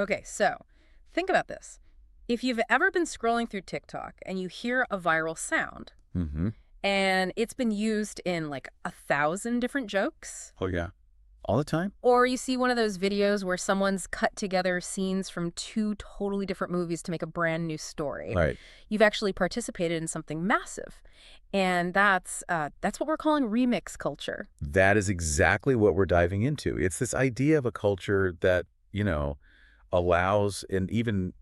Okay, so think about this. If you've ever been scrolling through TikTok and you hear a viral sound, Mm-hmm. and it's been used in like 1,000 different jokes, Oh, yeah. All the time? or you see one of those videos where someone's cut together scenes from two totally different movies to make a brand new story, Right. you've actually participated in something massive. And that's what we're calling remix culture. That is exactly what we're diving into. It's this idea of a culture that, allows and even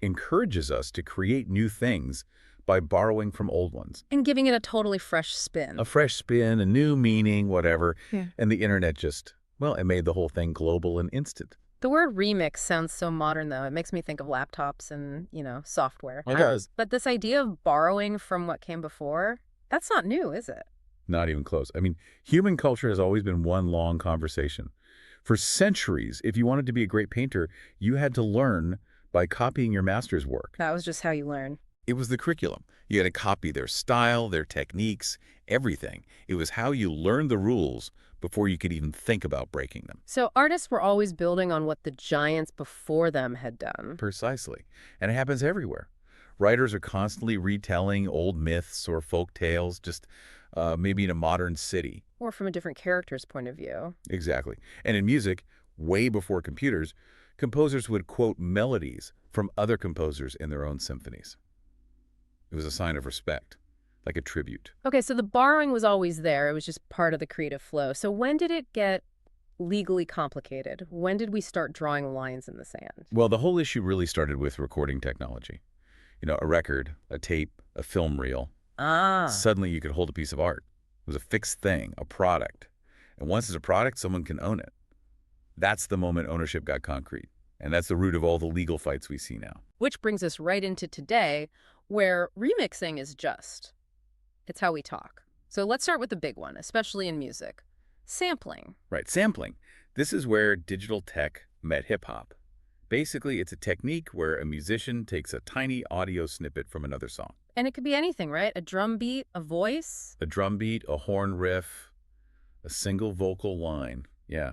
encourages us to create new things by borrowing from old ones. And giving it a totally fresh A spin. fresh spin, a new meaning, whatever. Yeah. And the internet just, well, it made the whole thing global and instant. The word remix sounds so modern, though. It makes me think of laptops and, software. It does. But this idea of borrowing from what came before, that's not new, is it? Not even close. I mean, human culture has always been one long conversation. For centuries, if you wanted to be a great painter, you had to learn by copying your master's work. That was just how you learn. It was the curriculum. You had to copy their style, their techniques, everything. It was how you learned the rules before you could even think about breaking them. So artists were always building on what the giants before them had done. Precisely. And it happens everywhere. Writers are constantly retelling old myths or folk tales, just maybe in a modern city. Or from a different character's point of view. Exactly. And in music, way before computers, composers would quote melodies from other composers in their own symphonies. It was a sign of respect, like a tribute. Okay, so the borrowing was always there. It was just part of the creative flow. So when did it get legally complicated? When did we start drawing lines in the sand? Well, the whole issue really started with recording technology. A record, a tape, a film reel. Ah. Suddenly you could hold a piece of art. It was a fixed thing, a product. And once it's a product, someone can own it. That's the moment ownership got concrete. And that's the root of all the legal fights we see now. Which brings us right into today, where remixing is it's how we talk. So let's start with the big one, especially in music. Sampling. Right, sampling. This is where digital tech met hip-hop. Basically, it's a technique where a musician takes a tiny audio snippet from another song. And it could be anything, right? A drum beat, a voice. A drum beat, a horn riff, a single vocal line. Yeah,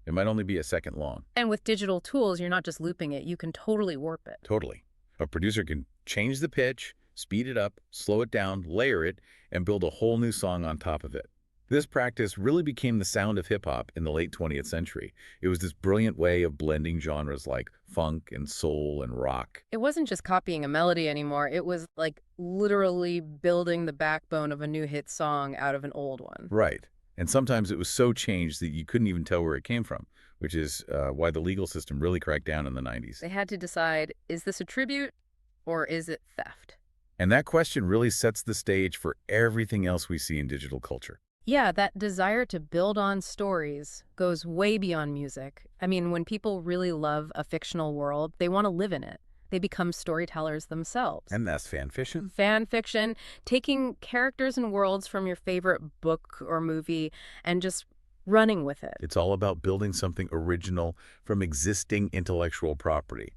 it might only be a second long. And with digital tools, you're not just looping it. You can totally warp it. Totally. A producer can change the pitch, speed it up, slow it down, layer it, and build a whole new song on top of it. This practice really became the sound of hip-hop in the late 20th century. It was this brilliant way of blending genres like funk and soul and rock. It wasn't just copying a melody anymore. It was like literally building the backbone of a new hit song out of an old one. Right. And sometimes it was so changed that you couldn't even tell where it came from, which is why the legal system really cracked down in the 90s. They had to decide, is this a tribute or is it theft? And that question really sets the stage for everything else we see in digital culture. Yeah, that desire to build on stories goes way beyond music. I mean, when people really love a fictional world, they want to live in it. They become storytellers themselves. And that's fan fiction. Fan fiction, taking characters and worlds from your favorite book or movie and just running with it. It's all about building something original from existing intellectual property.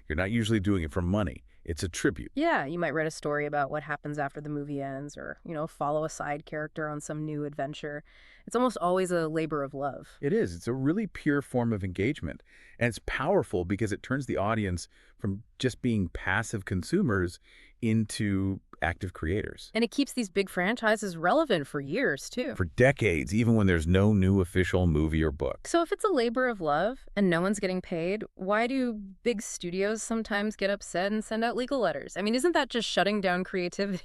You're not usually doing it for money. It's a tribute. Yeah, you might write a story about what happens after the movie ends or, follow a side character on some new adventure. It's almost always a labor of love. It is. It's a really pure form of engagement. And it's powerful because it turns the audience from just being passive consumers into active creators. And it keeps these big franchises relevant for years, too. For decades, even when there's no new official movie or book. So if it's a labor of love and no one's getting paid, why do big studios sometimes get upset and send out legal letters? I mean, isn't that just shutting down creativity?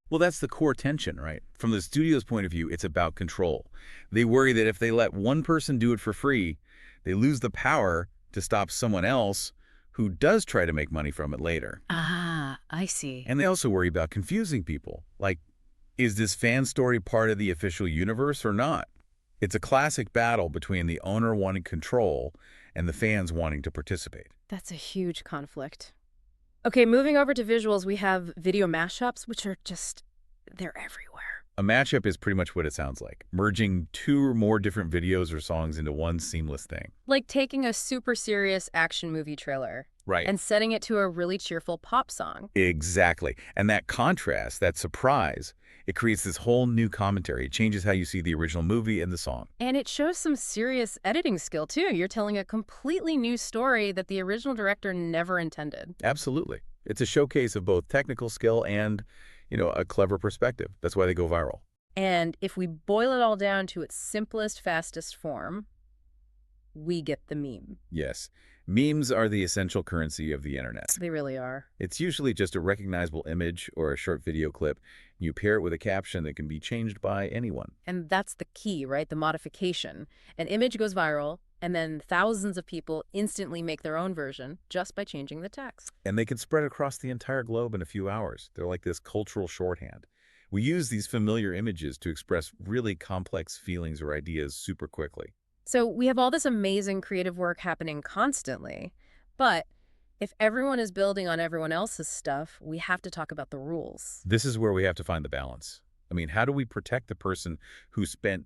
Well, that's the core tension, right? From the studio's point of view, it's about control. They worry that if they let one person do it for free, they lose the power to stop someone else who does try to make money from it later. Ah, I see. And they also worry about confusing people. Like, is this fan story part of the official universe or not? It's a classic battle between the owner wanting control and the fans wanting to participate. That's a huge conflict. Okay, moving over to visuals, we have video mashups, which are they're everywhere. A mashup is pretty much what it sounds like, merging two or more different videos or songs into one seamless thing. Like taking a super serious action movie trailer Right. and setting it to a really cheerful pop song. Exactly. And that contrast, that surprise, it creates this whole new commentary. It changes how you see the original movie and the song. And it shows some serious editing skill, too. You're telling a completely new story that the original director never intended. Absolutely. It's a showcase of both technical skill and, a clever perspective. That's why they go viral. And if we boil it all down to its simplest, fastest form, we get the meme. Yes. Memes are the essential currency of the internet. They really are. It's usually just a recognizable image or a short video clip. You pair it with a caption that can be changed by anyone. And that's the key, right? The modification. An image goes viral, and then thousands of people instantly make their own version just by changing the text. And they can spread across the entire globe in a few hours. They're like this cultural shorthand. We use these familiar images to express really complex feelings or ideas super quickly. So we have all this amazing creative work happening constantly, but if everyone is building on everyone else's stuff, we have to talk about the rules. This is where we have to find the balance. I mean, how do we protect the person who spent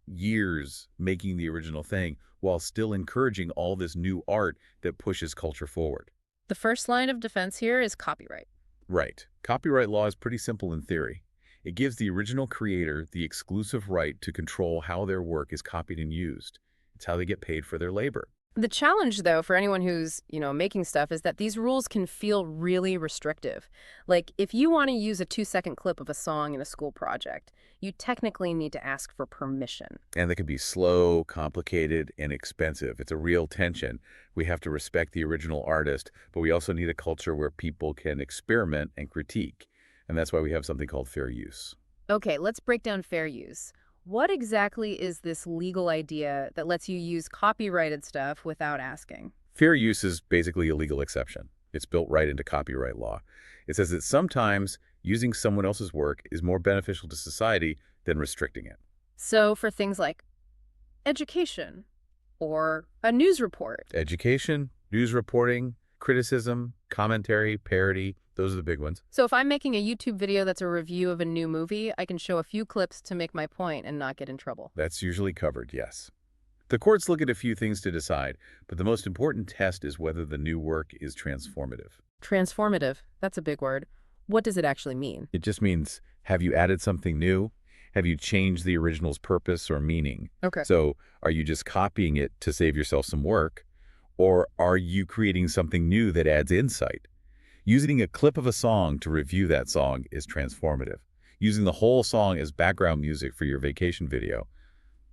years making the original thing while still encouraging all this new art that pushes culture forward? The first line of defense here is copyright. Right. Copyright law is pretty simple in theory. It gives the original creator the exclusive right to control how their work is copied and used. It's how they get paid for their labor. The challenge, though, for anyone who's, making stuff is that these rules can feel really restrictive. Like, if you want to use a 2-second clip of a song in a school project, you technically need to ask for permission. And they can be slow, complicated, and expensive. It's a real tension. We have to respect the original artist, but we also need a culture where people can experiment and critique. And that's why we have something called fair use. Okay, let's break down fair use. What exactly is this legal idea that lets you use copyrighted stuff without asking? Fair use is basically a legal exception. It's built right into copyright law. It says that sometimes using someone else's work is more beneficial to society than restricting it. So for things like education or a news report. Education, news reporting, criticism, commentary, parody, those are the big ones. So if I'm making a YouTube video that's a review of a new movie, I can show a few clips to make my point and not get in trouble. That's usually covered, yes. The courts look at a few things to decide, but the most important test is whether the new work is transformative. Transformative, that's a big word. What does it actually mean? It just means, have you added something new? Have you changed the original's purpose or meaning? Okay. So are you just copying it to save yourself some work? Or are you creating something new that adds insight? Using a clip of a song to review that song is transformative. Using the whole song as background music for your vacation video,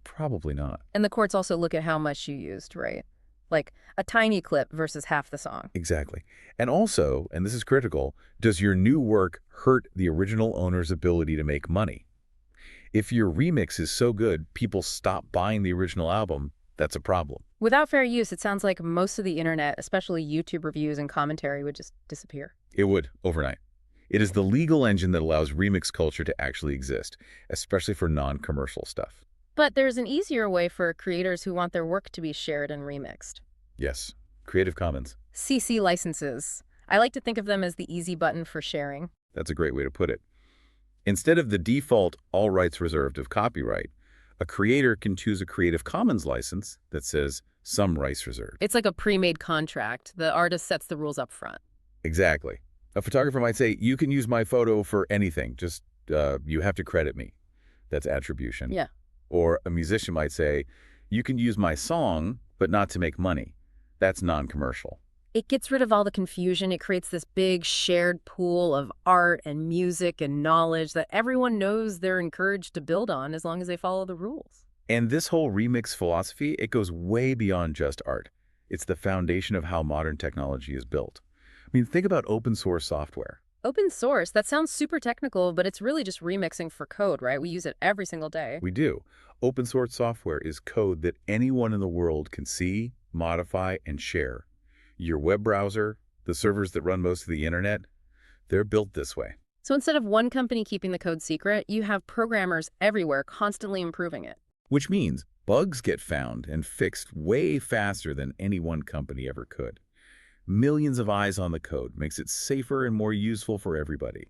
probably not. And the courts also look at how much you used, right? Like a tiny clip versus half the song. Exactly. And also, and this is critical, does your new work hurt the original owner's ability to make money? If your remix is so good, people stop buying the original album, that's a problem. Without fair use, it sounds like most of the internet, especially YouTube reviews and commentary, would just disappear. It would, overnight. It is the legal engine that allows remix culture to actually exist, especially for non-commercial stuff. But there's an easier way for creators who want their work to be shared and remixed. Yes, Creative Commons. CC licenses. I like to think of them as the easy button for sharing. That's a great way to put it. Instead of the default all rights reserved of copyright, a creator can choose a Creative Commons license that says some rights reserved. It's like a pre-made contract. The artist sets the rules up front. Exactly. A photographer might say, you can use my photo for anything, just you have to credit me. That's attribution. Yeah. Or a musician might say, you can use my song, but not to make money. That's non-commercial. It gets rid of all the confusion. It creates this big shared pool of art and music and knowledge that everyone knows they're encouraged to build on as long as they follow the rules. And this whole remix philosophy, it goes way beyond just art. It's the foundation of how modern technology is built. I mean, think about open source software. Open source, that sounds super technical, but it's really just remixing for code, right? We use it every single day. We do. Open source software is code that anyone in the world can see, modify, and share. Your web browser, the servers that run most of the internet, they're built this way. So instead of one company keeping the code secret, you have programmers everywhere constantly improving it. Which means bugs get found and fixed way faster than any one company ever could. Millions of eyes on the code makes it safer and more useful for everybody.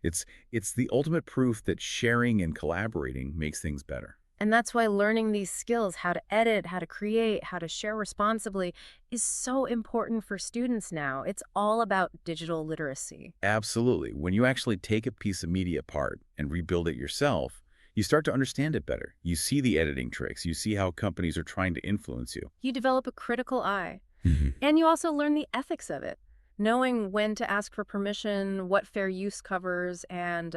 It's the ultimate proof that sharing and collaborating makes things better. And that's why learning these skills, how to edit, how to create, how to share responsibly, is so important for students now. It's all about digital literacy. Absolutely. When you actually take a piece of media apart and rebuild it yourself, you start to understand it better. You see the editing tricks. You see how companies are trying to influence you. You develop a critical eye, Mhm. and you also learn the ethics of it, knowing when to ask for permission, what fair use covers, and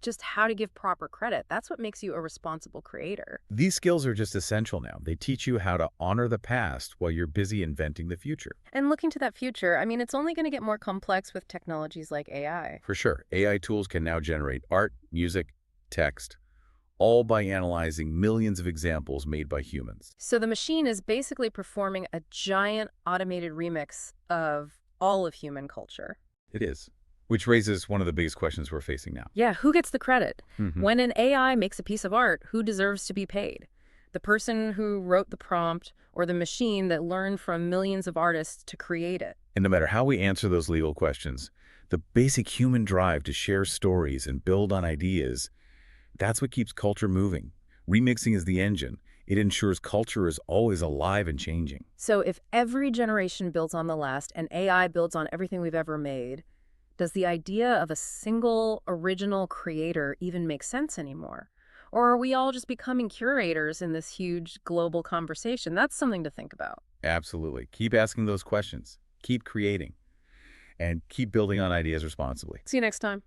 just how to give proper credit. That's what makes you a responsible creator. These skills are just essential now. They teach you how to honor the past while you're busy inventing the future. And looking to that future, I mean, it's only going to get more complex with technologies like AI. For sure, AI tools can now generate art, music, text, all by analyzing millions of examples made by humans. So the machine is basically performing a giant automated remix of all of human culture. It is. Which raises one of the biggest questions we're facing now. Yeah, who gets the credit? Mhm. When an AI makes a piece of art, who deserves to be paid? The person who wrote the prompt or the machine that learned from millions of artists to create it? And no matter how we answer those legal questions, the basic human drive to share stories and build on ideas, that's what keeps culture moving. Remixing is the engine. It ensures culture is always alive and changing. So if every generation builds on the last and AI builds on everything we've ever made, does the idea of a single original creator even make sense anymore? Or are we all just becoming curators in this huge global conversation? That's something to think about. Absolutely. Keep asking those questions. Keep creating. And keep building on ideas responsibly. See you next time.